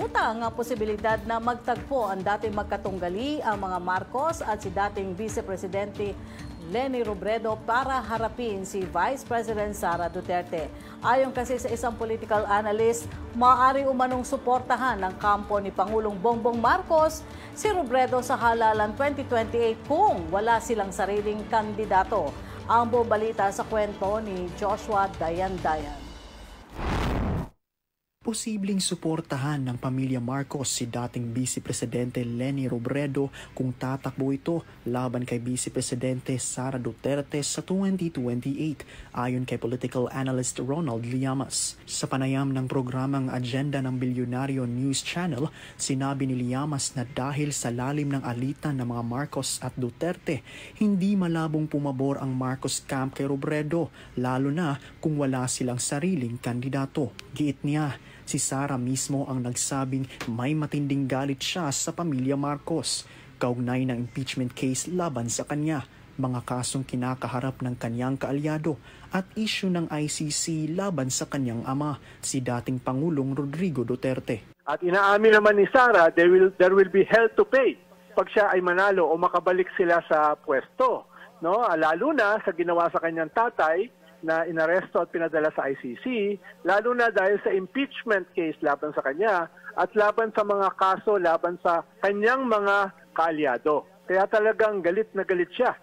butang ang posibilidad na magtagpo ang dating magkatunggali ang mga Marcos at si dating Vice Presidente Leni Robredo para harapin si Vice President Sara Duterte. Ayon kasi sa isang political analyst, maaari umanong suportahan ng kampo ni Pangulong Bongbong Marcos si Robredo sa halalan 2028 kung wala silang sariling kandidato. Ang buong balita sa kwento ni Joshua Dayan-Dayan. Posibleng suportahan ng pamilya Marcos si dating Vice Presidente Leni Robredo kung tatakbo ito laban kay Vice Presidente Sara Duterte sa 2028 ayon kay political analyst Ronald Llamas. Sa panayam ng programang Agenda ng Bilyonaryo News Channel, sinabi ni Llamas na dahil sa lalim ng alitan ng mga Marcos at Duterte, hindi malabong pumabor ang Marcos camp kay Robredo, lalo na kung wala silang sariling kandidato. Giit niya, si Sara mismo ang nagsabing may matinding galit siya sa pamilya Marcos, kaugnay ng impeachment case laban sa kanya, mga kasong kinakaharap ng kanyang kaalyado at issue ng ICC laban sa kanyang ama, si dating Pangulong Rodrigo Duterte. At inaamin naman ni Sara, there will be hell to pay pag siya ay manalo o makabalik sila sa pwesto. No? Lalo na sa ginawa sa kanyang tatay, na inaresto at pinadala sa ICC, lalo na dahil sa impeachment case laban sa kanya at laban sa mga kaso laban sa kanyang mga kaalyado. Kaya talagang galit na galit siya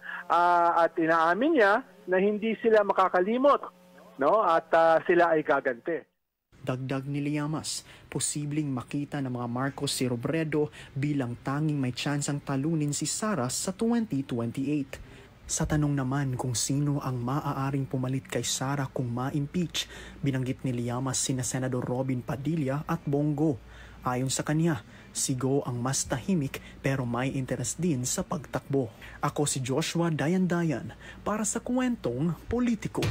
at inaamin niya na hindi sila makakalimot, no? At sila ay gagante. Dagdag ni Llamas, posibleng makita ng mga Marcos si Robredo bilang tanging may tsansang talunin si Sara sa 2028. Sa tanong naman kung sino ang maaaring pumalit kay Sara kung ma-impeach, binanggit ni Llamas sina Senador Robin Padilla at Bongo. Ayon sa kanya, si Go ang mas tahimik pero may interes din sa pagtakbo. Ako si Joshua Dayan-Dayan para sa Kwentong Politiko.